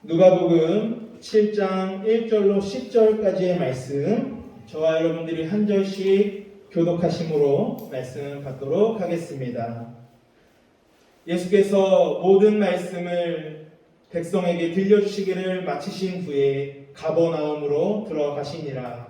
누가복음 7장 1절로 10절까지의 말씀, 저와 여러분들이 한 절씩 교독하심으로 말씀 받도록 하겠습니다. 예수께서 모든 말씀을 백성에게 들려주시기를 마치신 후에 가버나움으로 들어가시니라.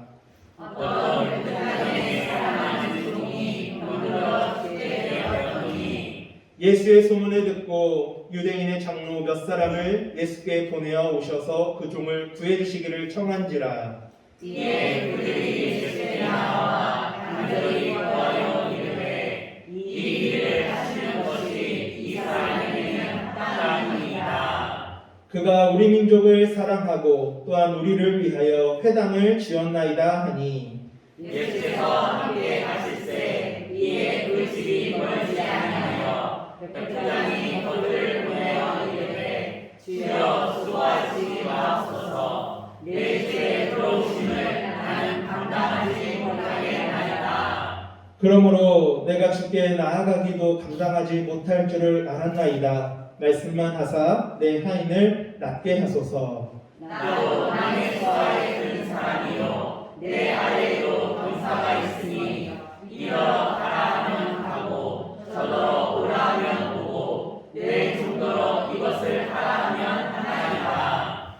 어떤 유다인의 사랑하는 종이 물들어 죽게 되었더니 예수의 소문을 듣고 유대인의 장로 몇 사람을 예수께 보내어 오셔서 그 종을 구해주시기를 청한지라. 이에 그들이 예수께 나와 간절히 구하여 이르되 이 일을 하시는 것이 이스라엘에게는 합당하니이다. 그가 우리 민족을 사랑하고 또한 우리를 위하여 회당을 지었나이다 하니, 예수께서 함께 가실새 이에 그 집이 멀지 아니하여 백부장이 그들을 보내어 이르되 주여 수고하시기 마옵소서. 내 집에 들어오심을 나는 감당하지 못하게 하였다. 그러므로 내가 주께 나아가기도 감당하지 못할 줄을 알았나이다. 말씀만 하사 내 하인을 낫게 하소서. 나도 남의 처하에 든 사람이요 내 아래에도 병사가 있으니 이러 가라 하면 가고 저더러 오라 하면 오고 내 종더러 이것을 하라 하면 하나이다.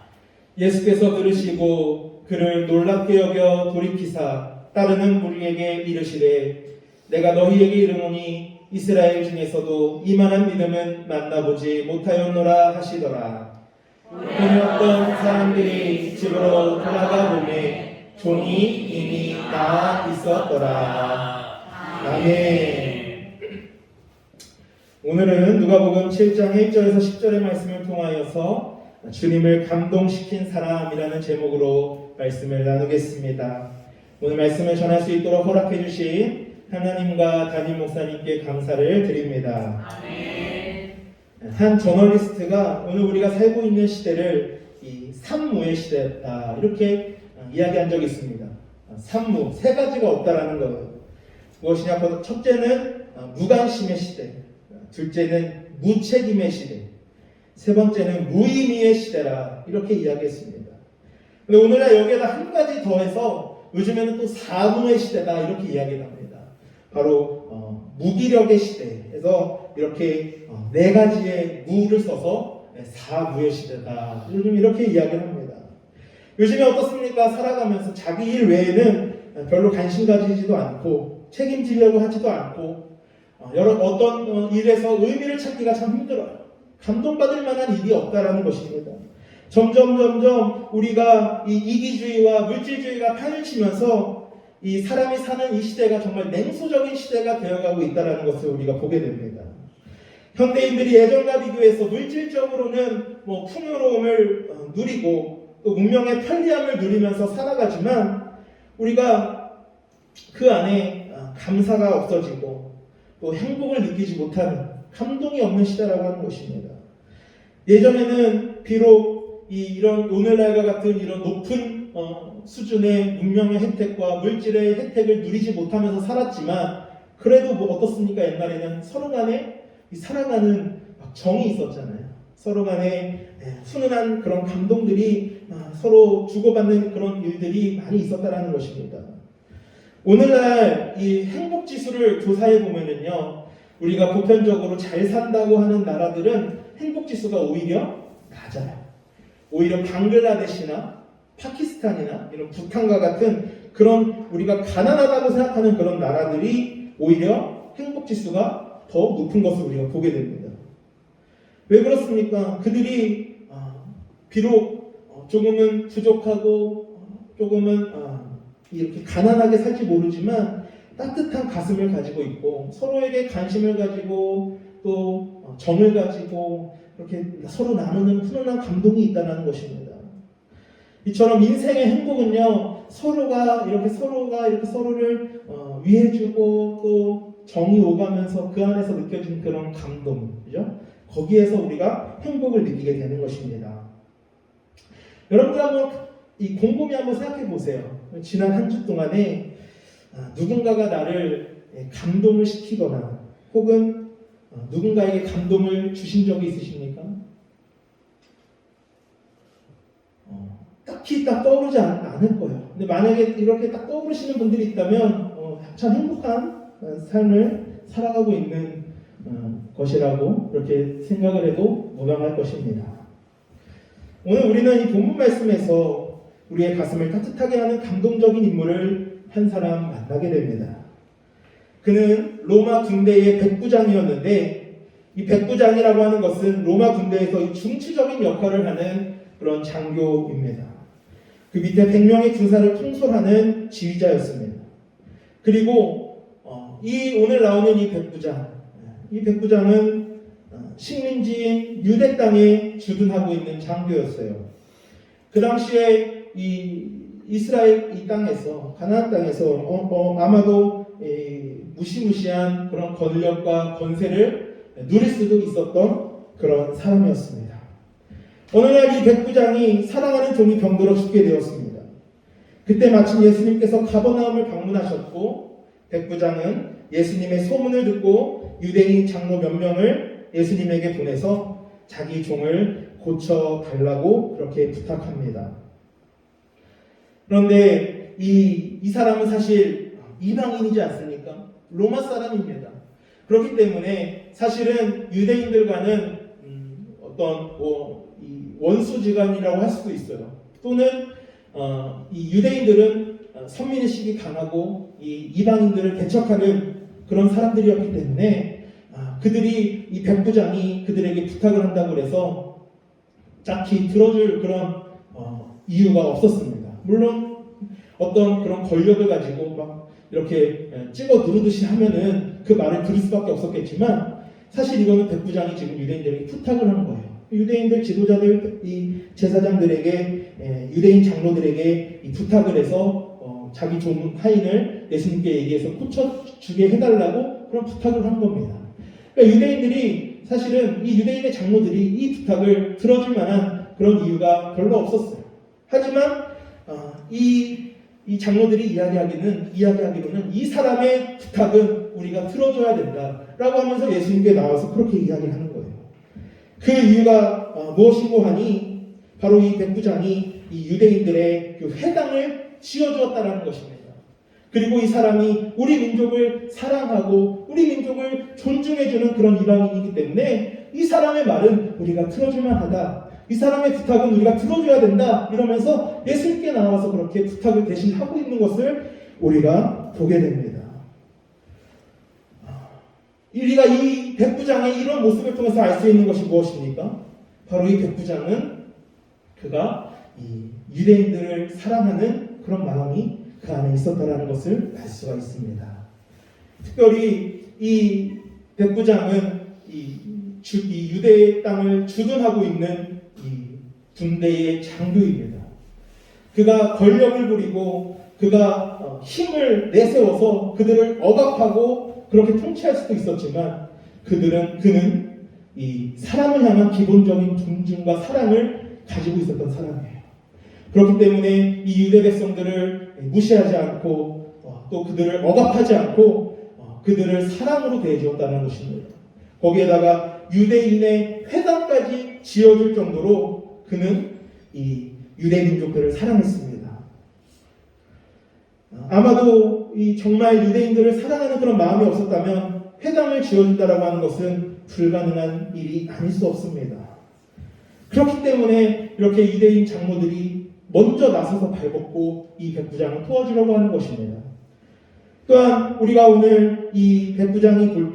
예수께서 들으시고 그를 놀랍게 여겨 돌이키사 따르는 무리에게 이르시되, 내가 너희에게 이르노니 이스라엘 중에서도 이만한 믿음은 만나보지 못하였노라 하시더라. 번역던 사람들이 집으로 돌아가 보매 종이 이미 나아 있었더라. 아멘. 오늘은 누가복음 7장 1절에서 10절의 말씀을 통하여서 주님을 감동시킨 사람이라는 제목으로 말씀을 나누겠습니다. 오늘 말씀을 전할 수 있도록 허락해 주신 하나님과 담임 목사님께 감사를 드립니다. 아멘. 한 저널리스트가 오늘 우리가 살고 있는 시대를 이 산무의 시대였다, 이렇게 이야기한 적이 있습니다. 산무, 세 가지가 없다라는 거예요. 무엇이냐? 첫째는 무관심의 시대, 둘째는 무책임의 시대, 세 번째는 무의미의 시대라, 이렇게 이야기했습니다. 근데 오늘날 여기에다 한 가지 더해서 요즘에는 또 사무의 시대다, 이렇게 이야기를 합니다. 바로 무기력의 시대에서 이렇게 네 가지의 무를 써서 사무의 시대다, 요즘 이렇게 이야기를 합니다. 요즘에 어떻습니까? 살아가면서 자기 일 외에는 별로 관심 가지지도 않고 책임지려고 하지도 않고 어떤 일에서 의미를 찾기가 참 힘들어요. 감동받을 만한 일이 없다라는 것입니다. 점점 우리가 이 이기주의와 물질주의가 판을 치면서 이 사람이 사는 이 시대가 정말 냉소적인 시대가 되어가고 있다는 것을 우리가 보게 됩니다. 현대인들이 예전과 비교해서 물질적으로는 풍요로움을 누리고 또 문명의 편리함을 누리면서 살아가지만 우리가 그 안에 감사가 없어지고 또 행복을 느끼지 못하는, 감동이 없는 시대라고 하는 것입니다. 예전에는 비록 이런 오늘날과 같은 이런 높은 수준의 문명의 혜택과 물질의 혜택을 누리지 못하면서 살았지만 그래도 어떻습니까? 옛날에는 서로 간에 사랑하는 정이 있었잖아요. 서로 간에 훈훈한 그런 감동들이 서로 주고받는 그런 일들이 많이 있었다라는 것입니다. 오늘날 이 행복 지수를 조사해 보면은요, 우리가 보편적으로 잘 산다고 하는 나라들은 행복 지수가 오히려 낮아요. 오히려 방글라데시나 파키스탄이나 이런 부탄과 같은 그런 우리가 가난하다고 생각하는 그런 나라들이 오히려 행복 지수가 더 높은 것을 우리가 보게 됩니다. 왜 그렇습니까? 그들이 비록 조금은 부족하고 조금은 이렇게 가난하게 살지 모르지만 따뜻한 가슴을 가지고 있고 서로에게 관심을 가지고 또 정을 가지고 이렇게 서로 나누는 훈훈한 감동이 있다는 것입니다. 이처럼 인생의 행복은요, 서로가 이렇게 서로를 위해주고 또 정이 오가면서 그 안에서 느껴진 그런 감동, 그죠? 거기에서 우리가 행복을 느끼게 되는 것입니다. 여러분들 한번 곰곰이 한번 생각해 보세요. 지난 한 주 동안에 누군가가 나를 감동을 시키거나 혹은 누군가에게 감동을 주신 적이 있으십니까? 딱히 딱 떠오르지 않을 거예요. 근데 만약에 이렇게 딱 떠오르시는 분들이 있다면 참 행복한 삶을 살아가고 있는 것이라고 그렇게 생각을 해도 무방할 것입니다. 오늘 우리는 이 본문 말씀에서 우리의 가슴을 따뜻하게 하는 감동적인 인물을 한 사람 만나게 됩니다. 그는 로마 군대의 백부장이었는데 이 백부장이라고 하는 것은 로마 군대에서 중추적인 역할을 하는 그런 장교입니다. 그 밑에 100명의 군사를 통솔하는 지휘자였습니다. 그리고 이 오늘 나오는 이 백부장은 식민지인 유대 땅에 주둔하고 있는 장교였어요. 그 당시에 이 이스라엘 이 땅에서 가나안 땅에서 아마도 무시무시한 그런 권력과 권세를 누릴 수도 있었던 그런 사람이었습니다. 어느 날 이 백부장이 사랑하는 종이 병들어 죽게 되었습니다. 그때 마침 예수님께서 가버나움을 방문하셨고 백부장은 예수님의 소문을 듣고 유대인 장로 몇 명을 예수님에게 보내서 자기 종을 고쳐달라고 그렇게 부탁합니다. 그런데 이 사람은 사실 이방인이지 않습니까? 로마 사람입니다. 그렇기 때문에 사실은 유대인들과는 어떤 이 원수지간이라고 할 수도 있어요. 또는 이 유대인들은 선민의식이 강하고 이 이방인들을 대척하는 그런 사람들이었기 때문에 그들이 이 백부장이 그들에게 부탁을 한다고 해서 딱히 들어줄 그런 이유가 없었습니다. 물론 어떤 그런 권력을 가지고 막 이렇게 찍어 누르듯이 하면은 그 말을 들을 수밖에 없었겠지만 사실 이거는 백부장이 지금 유대인들에게 부탁을 한 거예요. 유대인들 지도자들, 이 제사장들에게, 유대인 장로들에게 이 부탁을 해서 자기 종 하인을 예수님께 얘기해서 고쳐주게 해달라고 그런 부탁을 한 겁니다. 그러니까 유대인들이 사실은 이 유대인의 장로들이 이 부탁을 들어줄 만한 그런 이유가 별로 없었어요. 하지만 이 장로들이 이야기하기로는 이 사람의 부탁은 우리가 들어줘야 된다라고 하면서 예수님께 나와서 그렇게 이야기하는 거예요. 그 이유가 무엇이고 하니 바로 이 백부장이 이 유대인들의 그 회당을 지어주었다라는 것입니다. 그리고 이 사람이 우리 민족을 사랑하고 우리 민족을 존중해주는 그런 이방인이기 때문에 이 사람의 말은 우리가 들어줄만 하다. 이 사람의 부탁은 우리가 들어줘야 된다. 이러면서 예수님께 나와서 그렇게 부탁을 대신 하고 있는 것을 우리가 보게 됩니다. 우리가 이 백부장의 이런 모습을 통해서 알 수 있는 것이 무엇입니까? 바로 이 백부장은 그가 이 유대인들을 사랑하는 그런 마음이 그 안에 있었다라는 것을 알 수가 있습니다. 특별히 이 백부장은 이 유대 땅을 주둔하고 있는 이 군대의 장교입니다. 그가 권력을 부리고 그가 힘을 내세워서 그들을 억압하고 그렇게 통치할 수도 있었지만 그는 이 사람을 향한 기본적인 존중과 사랑을 가지고 있었던 사람이에요. 그렇기 때문에 이 유대 백성들을 무시하지 않고 또 그들을 억압하지 않고 그들을 사랑으로 대해주었다는 것입니다. 거기에다가 유대인의 회당까지 지어줄 정도로 그는 이 유대 민족들을 사랑했습니다. 아마도 정말 유대인들을 사랑하는 그런 마음이 없었다면 회당을 지어준다라고 하는 것은 불가능한 일이 아닐 수 없습니다. 그렇기 때문에 이렇게 유대인 장로들이 먼저 나서서 발벗고 이 백부장을 도와주려고 하는 것입니다. 또한 우리가 오늘 이 백부장을 볼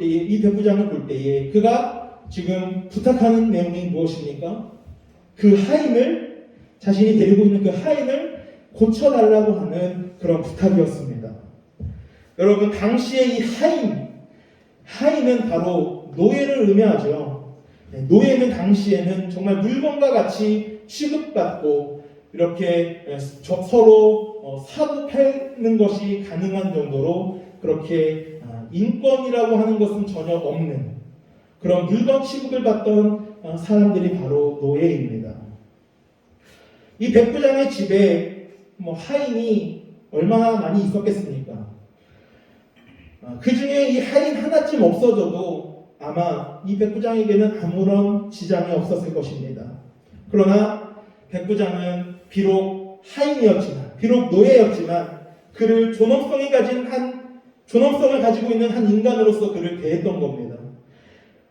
때에 그가 지금 부탁하는 내용이 무엇입니까? 그 하인을 자신이 데리고 있는 그 하인을 고쳐달라고 하는 그런 부탁이었습니다. 여러분 당시에 이 하인은 바로 노예를 의미하죠. 노예는 당시에는 정말 물건과 같이 취급받고 이렇게 서로 사고 파는 것이 가능한 정도로 그렇게 인권이라고 하는 것은 전혀 없는 그런 물건 취급을 받던 사람들이 바로 노예입니다. 이 백부장의 집에 하인이 얼마나 많이 있었겠습니까? 그 중에 이 하인 하나쯤 없어져도 아마 이 백부장에게는 아무런 지장이 없었을 것입니다. 그러나 백부장은 비록 하인이었지만, 비록 노예였지만 그를 존엄성을 가지고 있는 한 인간으로서 그를 대했던 겁니다.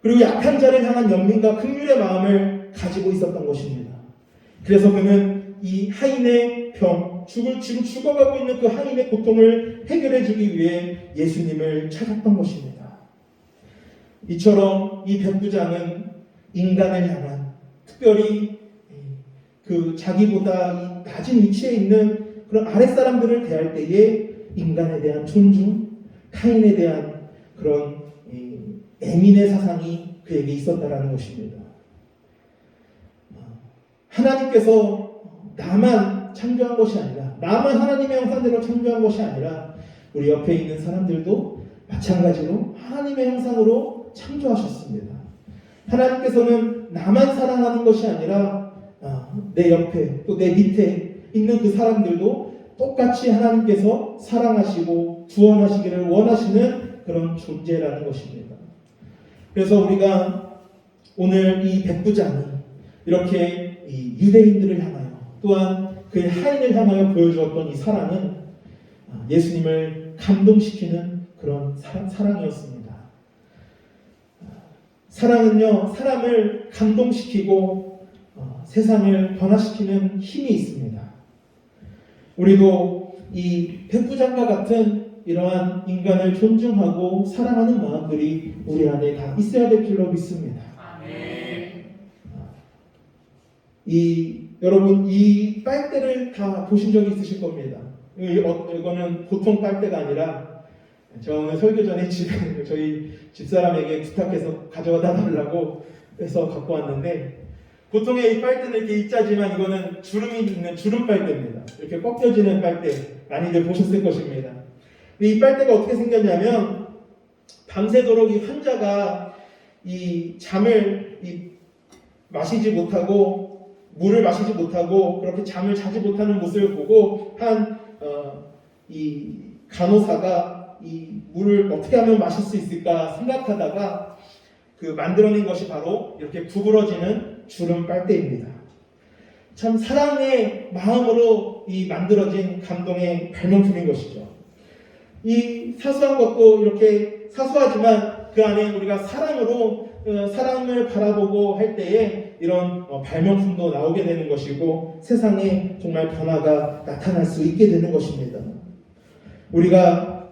그리고 약한 자를 향한 연민과 긍휼의 마음을 가지고 있었던 것입니다. 그래서 그는 이 하인의 지금 죽어가고 있는 그 하인의 고통을 해결해 주기 위해 예수님을 찾았던 것입니다. 이처럼 이 백부장은 인간을 향한, 특별히 그 자기보다 낮은 위치에 있는 그런 아랫사람들을 대할 때에 인간에 대한 존중, 타인에 대한 그런 애민의 사상이 그에게 있었다라는 것입니다. 하나님께서 나만 창조한 것이 아니라, 나만 하나님의 형상대로 창조한 것이 아니라 우리 옆에 있는 사람들도 마찬가지로 하나님의 형상으로 창조하셨습니다. 하나님께서는 나만 사랑하는 것이 아니라 내 옆에 또 내 밑에 있는 그 사람들도 똑같이 하나님께서 사랑하시고 구원하시기를 원하시는 그런 존재라는 것입니다. 그래서 우리가 오늘 이 백부장이 이렇게 이 유대인들을 향하여 또한 그의 하인을 향하여 보여주었던 이 사랑은 예수님을 감동시키는 그런 사랑이었습니다. 사랑은요, 사람을 감동시키고 세상을 변화시키는 힘이 있습니다. 우리도 이 백부장과 같은 이러한 인간을 존중하고 사랑하는 마음들이 우리 안에 다 있어야 될 줄로 믿습니다. 여러분, 이 빨대를 다 보신 적이 있으실 겁니다. 이거는 보통 빨대가 아니라, 제가 오늘 설교 전에 집에 저희 집사람에게 부탁해서 가져다 달라고 해서 갖고 왔는데, 보통의 이 빨대는 이렇게 있자지만 이거는 주름이 있는 주름 빨대입니다. 이렇게 꺾여지는 빨대, 많이들 보셨을 것입니다. 근데 이 빨대가 어떻게 생겼냐면, 밤새도록 이 환자가 이 잠을 마시지 못하고, 물을 마시지 못하고 그렇게 잠을 자지 못하는 모습을 보고 이 간호사가 이 물을 어떻게 하면 마실 수 있을까 생각하다가 그 만들어낸 것이 바로 이렇게 구부러지는 주름 빨대입니다. 참 사랑의 마음으로 이 만들어진 감동의 발명품인 것이죠. 이 사소한 것도 이렇게 사소하지만 그 안에 우리가 사랑을 바라보고 할 때에 이런 발명품도 나오게 되는 것이고 세상에 정말 변화가 나타날 수 있게 되는 것입니다. 우리가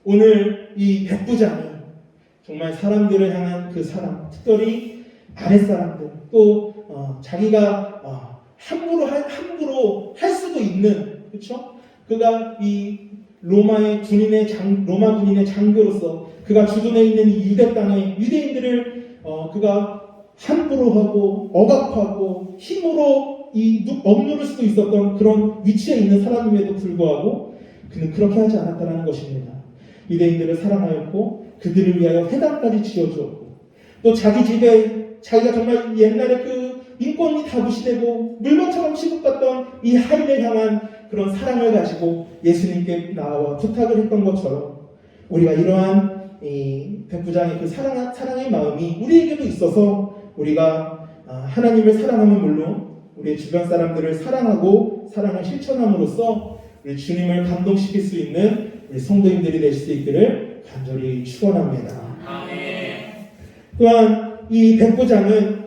오늘 이 백부장이 정말 사람들을 향한 그 사랑, 특별히 아랫사람들, 또 자기가 함부로 할 수도 있는, 그렇죠? 그가 이 로마 군인의 장교로서 그가 주둔해 있는 이 유대 땅의 유대인들을 그가 함부로 하고 억압하고 힘으로 억누를 수도 있었던 그런 위치에 있는 사람임에도 불구하고 그는 그렇게 하지 않았다는 것입니다. 유대인들을 사랑하였고 그들을 위하여 회당까지 지어주었고 또 자기 집에 자기가 정말 옛날에 그 인권이 다 무시되고 물건처럼 취급받던 이 하인을 향한 그런 사랑을 가지고 예수님께 나와 부탁을 했던 것처럼 우리가 이러한 이 백부장의 그 사랑의 마음이 우리에게도 있어서 우리가 하나님을 사랑하면 물론 우리 주변 사람들을 사랑하고 사랑을 실천함으로써 우리 주님을 감동시킬 수 있는 우리 성도님들이 되실 수 있기를 간절히 축원합니다. 또한 이 백부장은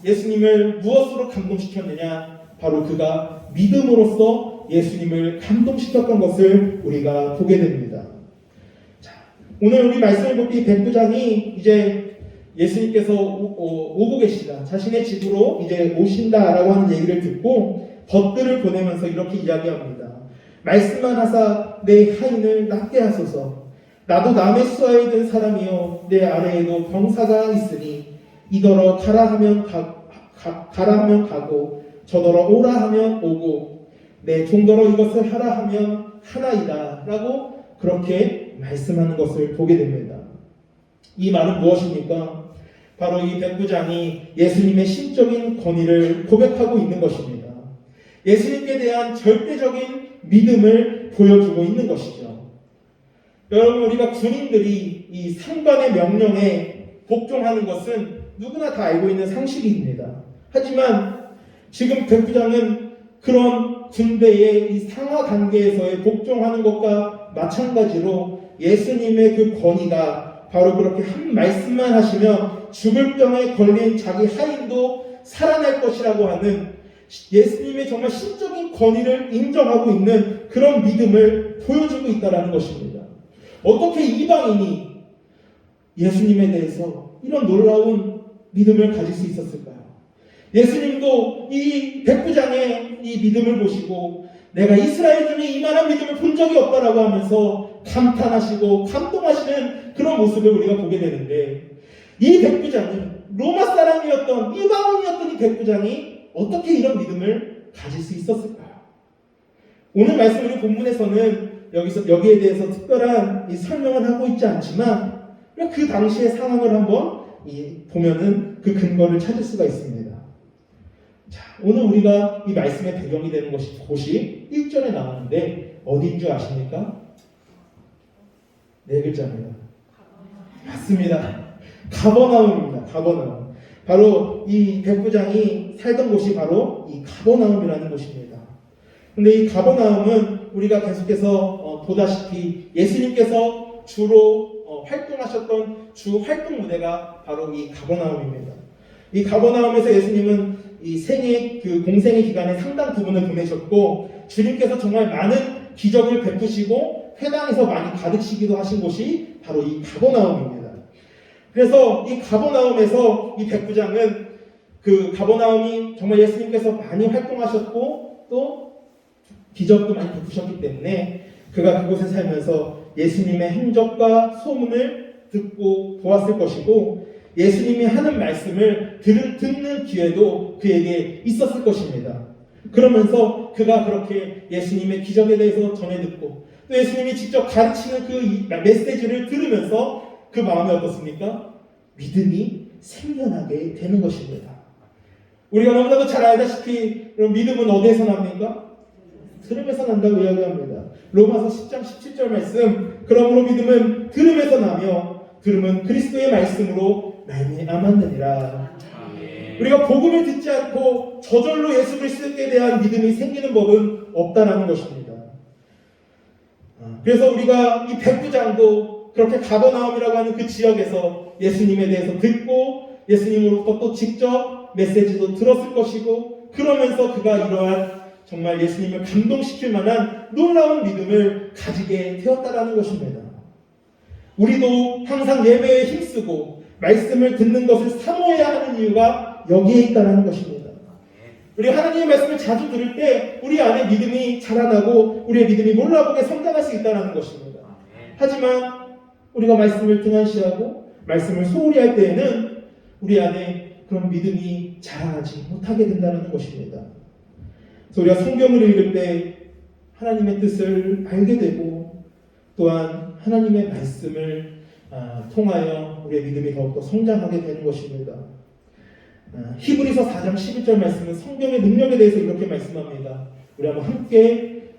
예수님을 무엇으로 감동시켰느냐? 바로 그가 믿음으로써 예수님을 감동시켰던 것을 우리가 보게 됩니다. 자, 오늘 우리 말씀을 볼 때 이 백부장이 이제 예수님께서 오고 계시다, 자신의 집으로 이제 오신다라고 하는 얘기를 듣고 벗들을 보내면서 이렇게 이야기합니다. 말씀만 하사 내 하인을 낫게 하소서. 나도 남의 수하에 든 사람이요 내 아래에도 병사가 있으니 이더러 가라 하면 가고 저더러 오라 하면 오고 내 종더러 이것을 하라 하면 하나이다 라고 그렇게 말씀하는 것을 보게 됩니다. 이 말은 무엇입니까? 바로 이 백부장이 예수님의 신적인 권위를 고백하고 있는 것입니다. 예수님께 대한 절대적인 믿음을 보여주고 있는 것이죠. 여러분, 우리가 군인들이 이 상관의 명령에 복종하는 것은 누구나 다 알고 있는 상식입니다. 하지만 지금 백부장은 그런 군대의 이 상하 단계에서의 복종하는 것과 마찬가지로 예수님의 그 권위가 바로 그렇게 한 말씀만 하시면 죽을 병에 걸린 자기 하인도 살아날 것이라고 하는 예수님의 정말 신적인 권위를 인정하고 있는 그런 믿음을 보여주고 있다는 것입니다. 어떻게 이방인이 예수님에 대해서 이런 놀라운 믿음을 가질 수 있었을까요? 예수님도 이 백부장의 이 믿음을 보시고 내가 이스라엘 중에 이만한 믿음을 본 적이 없다라고 하면서 감탄하시고 감동하시는 그런 모습을 우리가 보게 되는데, 이 백부장이 로마 사람이었던 이방인이었던 이 백부장이 어떻게 이런 믿음을 가질 수 있었을까요? 오늘 말씀 우리 본문에서는 여기에 대해서 특별한 이 설명을 하고 있지 않지만 그 당시의 상황을 한번 보면은 그 근거를 찾을 수가 있습니다. 자, 오늘 우리가 이 말씀의 배경이 되는 곳이 1절에 나오는데 어디인 줄 아십니까? 네 글자입니다. 맞습니다. 가버나움입니다. 가버나움. 바로 이 백부장이 살던 곳이 바로 이 가버나움이라는 곳입니다. 근데 이 가버나움은 우리가 계속해서 보다시피 예수님께서 주로 활동하셨던 주 활동 무대가 바로 이 가버나움입니다. 이 가버나움에서 예수님은 이 생애 그 공생의 기간에 상당 부분을 보내셨고, 주님께서 정말 많은 기적을 베푸시고 회당에서 많이 가르치기도 하신 곳이 바로 이 가버나움입니다. 그래서 이 가버나움에서 이 백부장은 그 가버나움이 정말 예수님께서 많이 활동하셨고 또 기적도 많이 베푸셨기 때문에 그가 그곳에 살면서 예수님의 행적과 소문을 듣고 보았을 것이고, 예수님이 하는 말씀을 듣는 기회도 그에게 있었을 것입니다. 그러면서 그가 그렇게 예수님의 기적에 대해서 전해 듣고 또 예수님이 직접 가르치는 그 메시지를 들으면서 그 마음이 어떻습니까? 믿음이 생겨나게 되는 것입니다. 우리가 너무나도 잘 알다시피 믿음은 어디에서 납니까? 들음에서 난다고 이야기합니다. 로마서 10장 17절 말씀, 그러므로 믿음은 들음에서 나며 들음은 그리스도의 말씀으로 말미암았느니라. 우리가 복음을 듣지 않고 저절로 예수 그리스도에 대한 믿음이 생기는 법은 없다라는 것입니다. 그래서 우리가 이 백부장도 그렇게 가버나움이라고 하는 그 지역에서 예수님에 대해서 듣고 예수님으로부터 또 직접 메시지도 들었을 것이고, 그러면서 그가 이러한 정말 예수님을 감동시킬 만한 놀라운 믿음을 가지게 되었다라는 것입니다. 우리도 항상 예배에 힘쓰고 말씀을 듣는 것을 사모해야 하는 이유가 여기에 있다는 것입니다. 우리 하나님의 말씀을 자주 들을 때 우리 안에 믿음이 자라나고 우리의 믿음이 몰라보게 성장할 수 있다는 것입니다. 하지만 우리가 말씀을 등한시하고 말씀을 소홀히 할 때에는 우리 안에 그런 믿음이 자라나지 못하게 된다는 것입니다. 그래서 우리가 성경을 읽을 때 하나님의 뜻을 알게 되고 또한 하나님의 말씀을 통하여 우리의 믿음이 더욱더 성장하게 되는 것입니다. 히브리서 4장 11절 말씀은 성경의 능력에 대해서 이렇게 말씀합니다. 우리 한번 함께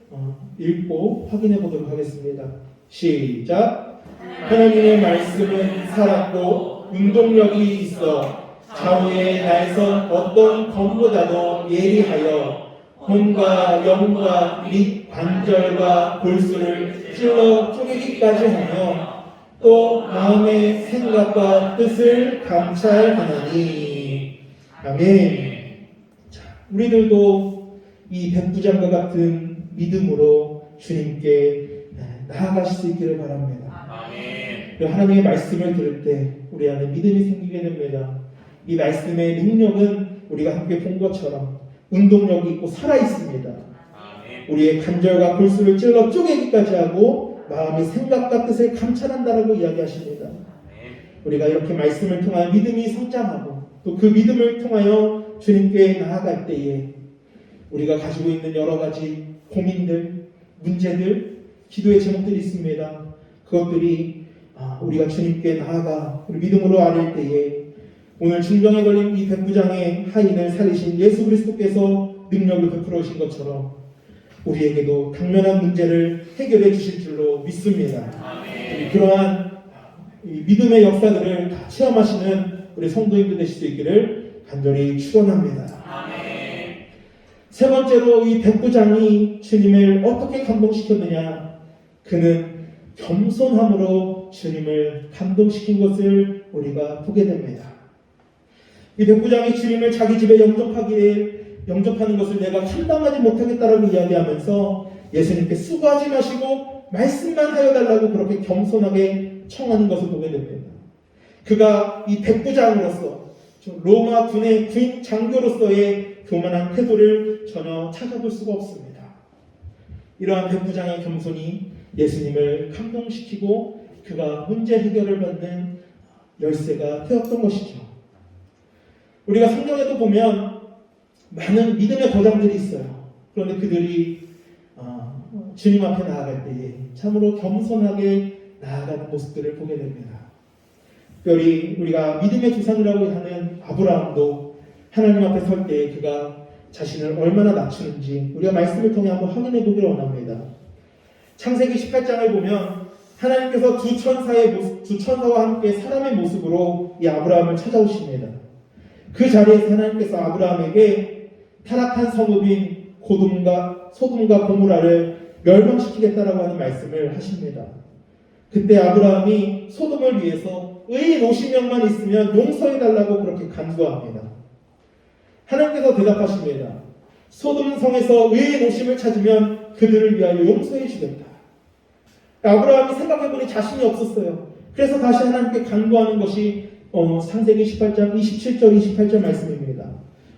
읽고 확인해 보도록 하겠습니다. 시작. 하나님의 말씀은 살았고 운동력이 있어 좌우에 날선 어떤 검보다도 예리하여 혼과 영과 및 관절과 골수를 찔러 쪼개기까지 하며 또 마음의 생각과 뜻을 감찰하나니. 아멘. 자, 우리들도 이 백부장과 같은 믿음으로 주님께 나아가실 수 있기를 바랍니다. 아멘. 하나님의 말씀을 들을 때 우리 안에 믿음이 생기게 됩니다. 이 말씀의 능력은 우리가 함께 본 것처럼 운동력이 있고 살아있습니다. 우리의 간절과 골수를 찔러 쪼개기까지 하고 마음의 생각과 뜻을 감찰한다라고 이야기하십니다. 우리가 이렇게 말씀을 통하여 믿음이 성장하고 또 그 믿음을 통하여 주님께 나아갈 때에 우리가 가지고 있는 여러 가지 고민들, 문제들, 기도의 제목들이 있습니다. 그것들이 우리가 주님께 나아가 우리 믿음으로 아뢰 때에 오늘 중병에 걸린 이 백부장의 하인을 살리신 예수 그리스도께서 능력을 베풀어 오신 것처럼 우리에게도 당면한 문제를 해결해 주실 줄로 믿습니다. 그러한 믿음의 역사들을 다 체험하시는 우리 성도님들 되실 수 있기를 간절히 축원합니다. 세 번째로 이 백부장이 주님을 어떻게 감동시켰느냐? 그는 겸손함으로 주님을 감동시킨 것을 우리가 보게 됩니다. 이 백부장이 주님을 자기 집에 영접하는 것을 내가 감당하지 못하겠다라고 이야기하면서 예수님께 수고하지 마시고 말씀만 하여 달라고 그렇게 겸손하게 청하는 것을 보게 됩니다. 그가 이 백부장으로서 로마 군의 군인 장교로서의 교만한 태도를 전혀 찾아볼 수가 없습니다. 이러한 백부장의 겸손이 예수님을 감동시키고 그가 문제 해결을 받는 열쇠가 되었던 것이죠. 우리가 성경에도 보면 많은 믿음의 거장들이 있어요. 그런데 그들이 주님 앞에 나아갈 때에 참으로 겸손하게 나아가는 모습들을 보게 됩니다. 특별히 우리가 믿음의 조상이라고 하는 아브라함도 하나님 앞에 설 때 그가 자신을 얼마나 낮추는지 우리가 말씀을 통해 한번 확인해 보기를 원합니다. 창세기 18장을 보면 하나님께서 두 천사와 함께 사람의 모습으로 이 아브라함을 찾아오십니다. 그 자리에서 하나님께서 아브라함에게 타락한 성읍인 소돔과 고모라를 멸망시키겠다라고 하는 말씀을 하십니다. 그때 아브라함이 소돔을 위해서 의인 50명만 있으면 용서해달라고 그렇게 간구합니다. 하나님께서 대답하십니다. 소돔 성에서 의인 50을 찾으면 그들을 위하여 용서해 주겠다. 아브라함이 생각해보니 자신이 없었어요. 그래서 다시 하나님께 간구하는 것이 창세기 18장 27절 28절 말씀입니다.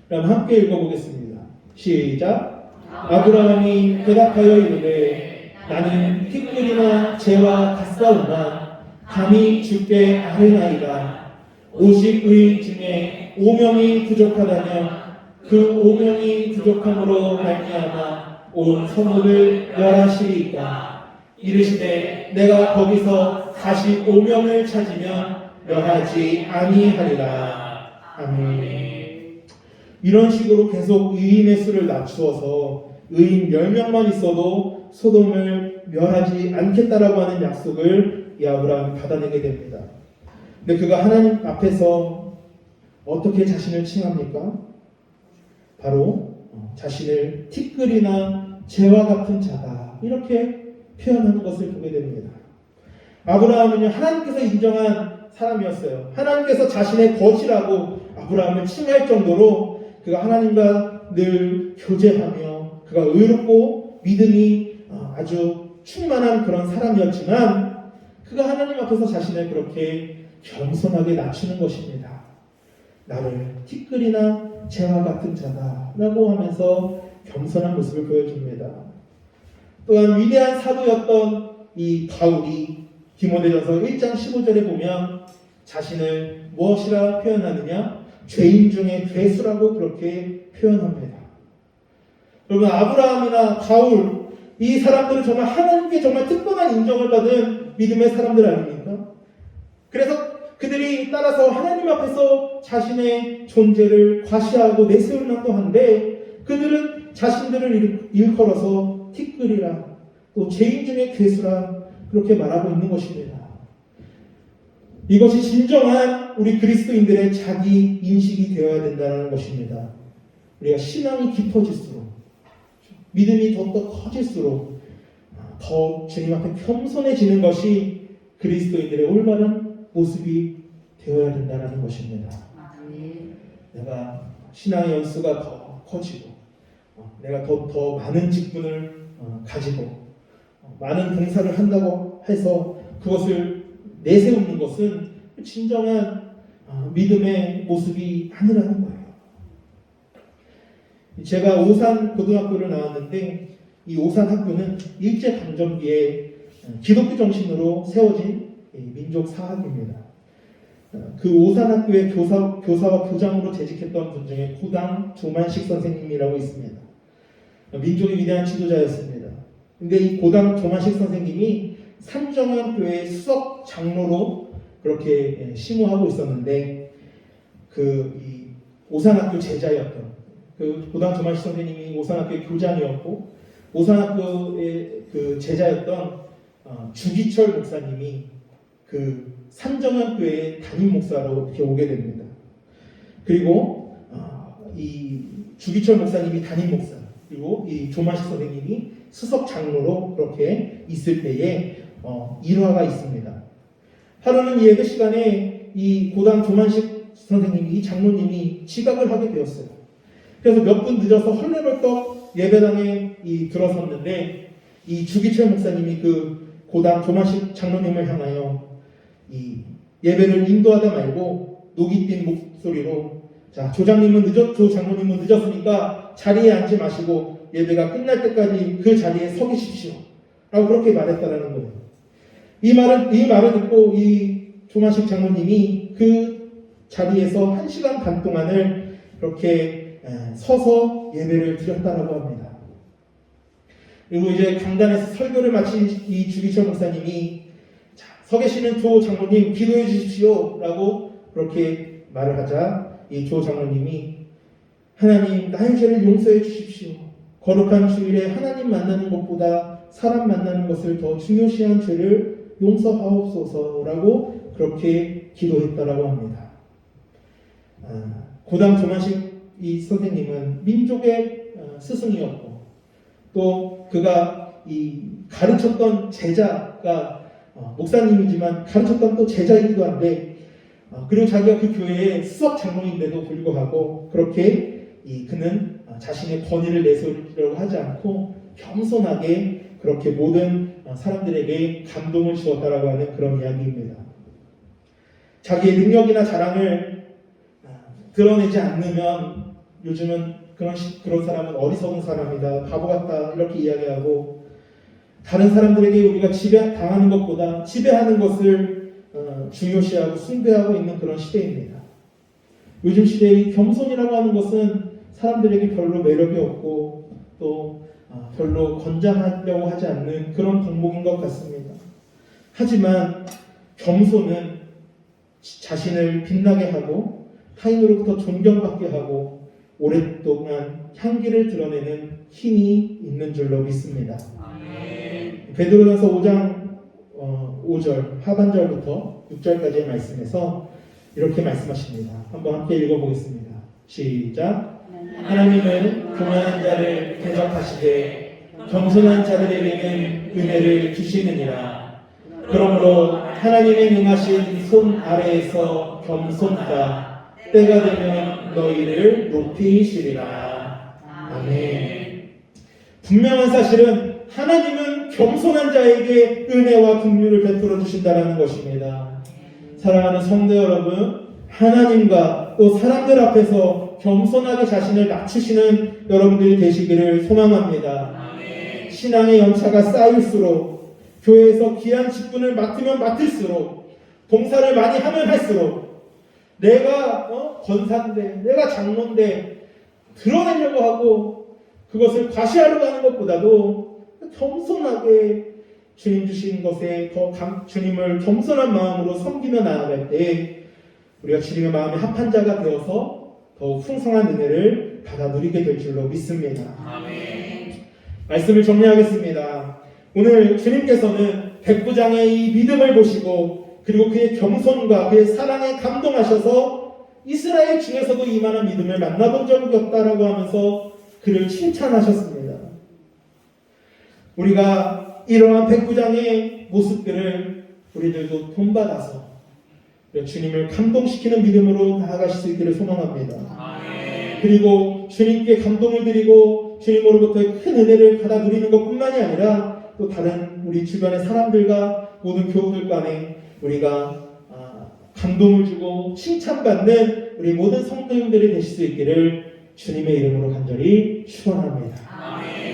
그럼 함께 읽어보겠습니다. 시작. 아브라함이 대답하여 이르되 나는 티끌이나 재와 갓사오나 감히 주께 아뢰나이다. 50의인 중에 5명이 부족하다면 그 5명이 부족함으로 말미암아 온 성읍을 멸하시리이까. 이르시되 내가 거기서 45명을 찾으면 멸하지 아니하리라. 아멘. 이런 식으로 계속 의인의 수를 낮추어서 의인 10명만 있어도 소돔을 멸하지 않겠다라고 하는 약속을 이 아브라함이 받아내게 됩니다. 근데 그가 하나님 앞에서 어떻게 자신을 칭합니까? 바로 자신을 티끌이나 재와 같은 자다 이렇게 표현하는 것을 보게 됩니다. 아브라함은요 하나님께서 인정한 사람이었어요. 하나님께서 자신의 거지라고 아브라함을 칭할 정도로 그가 하나님과 늘 교제하며 그가 의롭고 믿음이 아주 충만한 그런 사람이었지만 그가 하나님 앞에서 자신을 그렇게 겸손하게 낮추는 것입니다. 나를 티끌이나 재와 같은 자다라고 하면서 겸손한 모습을 보여줍니다. 또한 위대한 사도였던 이 바울이 디모데전서 1장 15절에 보면 자신을 무엇이라 표현하느냐? 죄인 중에 괴수라고 그렇게 표현합니다. 여러분 아브라함이나 바울 이 사람들은 정말 하나님께 정말 특별한 인정을 받은 믿음의 사람들 아닙니까? 그래서 그들이 따라서 하나님 앞에서 자신의 존재를 과시하고 내세울 만도 한데 그들은 자신들을 일컬어서 티끌이라 또 죄인 중에 괴수라 그렇게 말하고 있는 것입니다. 이것이 진정한 우리 그리스도인들의 자기 인식이 되어야 된다는 것입니다. 우리가 신앙이 깊어질수록 믿음이 더욱더 커질수록 더 주님 앞에 겸손해지는 것이 그리스도인들의 올바른 모습이 되어야 된다는 것입니다. 내가 신앙의 연수가 더 커지고 내가 더 많은 직분을 가지고 많은 봉사를 한다고 해서 그것을 내세우는 것은 진정한 믿음의 모습이 아니라는 거예요. 제가 오산 고등학교를 나왔는데 이 오산 학교는 일제강점기에 기독교 정신으로 세워진 민족 사학입니다. 그 오산 학교의 교사와 교장으로 재직했던 분 중에 고당 조만식 선생님이라고 있습니다. 민족의 위대한 지도자였습니다. 근데 이 고당 조만식 선생님이 삼정현교회 수석 장로로 그렇게 심우하고 있었는데 이 오산학교 제자였던 그 고당 조만식 선생님이 오산학교의 교장이었고 오산학교의 그 제자였던 주기철 목사님이 그 삼정현교회의 담임 목사로 이렇게 오게 됩니다. 그리고 이 주기철 목사님이 담임 목사 그리고 이 조만식 선생님이 수석 장로로 그렇게 있을 때에 일화가 있습니다. 하루는 예배 시간에 이 고당 조만식 선생님이, 이 장로님이 지각을 하게 되었어요. 그래서 몇 분 늦어서 헐레벌떡 예배당에 들어섰는데, 이 주기철 목사님이 그 고당 조만식 장로님을 향하여 이 예배를 인도하다 말고 녹이 띤 목소리로, 자, 조 장로님은 늦었으니까 자리에 앉지 마시고 예배가 끝날 때까지 그 자리에 서 계십시오 라고 그렇게 말했다라는 거예요. 이 말을 듣고 이 조만식 장로님이 그 자리에서 1시간 반 동안을 그렇게 서서 예배를 드렸다라고 합니다. 그리고 이제 강단에서 설교를 마친 이 주기철 목사님이, 자, 서 계시는 조 장로님 기도해 주십시오 라고 그렇게 말을 하자 이 조 장로님이, 하나님, 나의 죄를 용서해 주십시오. 거룩한 주일에 하나님 만나는 것보다 사람 만나는 것을 더 중요시한 죄를 용서하옵소서라고 그렇게 기도했다라고 합니다. 고당 조만식 이 선생님은 민족의 스승이었고, 또 그가 이 가르쳤던 제자가 목사님이지만 가르쳤던 또 제자이기도 한데, 그리고 자기가 그 교회의 수석 장로인데도 불구하고 그렇게 그는 자신의 권위를 내세우려고 하지 않고 겸손하게 그렇게 모든 사람들에게 감동을 주었다라고 하는 그런 이야기입니다. 자기의 능력이나 자랑을 드러내지 않으면 요즘은 그런 사람은 어리석은 사람이다, 바보 같다 이렇게 이야기하고, 다른 사람들에게 우리가 지배당하는 것보다 지배하는 것을 중요시하고 숭배하고 있는 그런 시대입니다. 요즘 시대의 겸손이라고 하는 것은 사람들에게 별로 매력이 없고 또 별로 권장하려고 하지 않는 그런 덕목인 것 같습니다. 하지만 겸손은 자신을 빛나게 하고 타인으로부터 존경받게 하고 오랫동안 향기를 드러내는 힘이 있는 줄로 믿습니다. 베드로전서 5장 5절 하반절부터 6절까지의 말씀에서 이렇게 말씀하십니다. 한번 함께 읽어보겠습니다. 시작. 하나님은 교만한 자를 대적하시되 겸손한 자들에게는 은혜를 주시느니라. 그러므로 하나님의 능하신 손 아래에서 겸손하라. 때가 되면 너희를 높이시리라. 아멘. 분명한 사실은 하나님은 겸손한 자에게 은혜와 긍휼을 베풀어 주신다는 것입니다. 사랑하는 성도 여러분, 하나님과 또 사람들 앞에서 겸손하게 자신을 낮추시는 여러분들이 되시기를 소망합니다. 아멘. 신앙의 연차가 쌓일수록, 교회에서 귀한 직분을 맡으면 맡을수록, 봉사를 많이 하면 할수록, 내가 권사인데, 내가 장로인데 드러내려고 하고 그것을 과시하려고 하는 것보다도 겸손하게 주님 주신 것에 더 주님을 겸손한 마음으로 섬기며 나아갈 때 우리가 주님의 마음에 합한 자가 되어서 더욱 풍성한 은혜를 받아 누리게 될 줄로 믿습니다. 아멘. 말씀을 정리하겠습니다. 오늘 주님께서는 백부장의 이 믿음을 보시고 그리고 그의 겸손과 그의 사랑에 감동하셔서 이스라엘 중에서도 이만한 믿음을 만나본 적이 없다라고 하면서 그를 칭찬하셨습니다. 우리가 이러한 백부장의 모습들을 우리들도 본받아서 주님을 감동시키는 믿음으로 나아가실 수 있기를 소망합니다. 아멘. 그리고 주님께 감동을 드리고 주님으로부터의 큰 은혜를 받아 누리는 것뿐만이 아니라 또 다른 우리 주변의 사람들과 모든 교우들 간에 우리가 감동을 주고 칭찬받는 우리 모든 성도님들이 되실 수 있기를 주님의 이름으로 간절히 축원합니다. 아멘.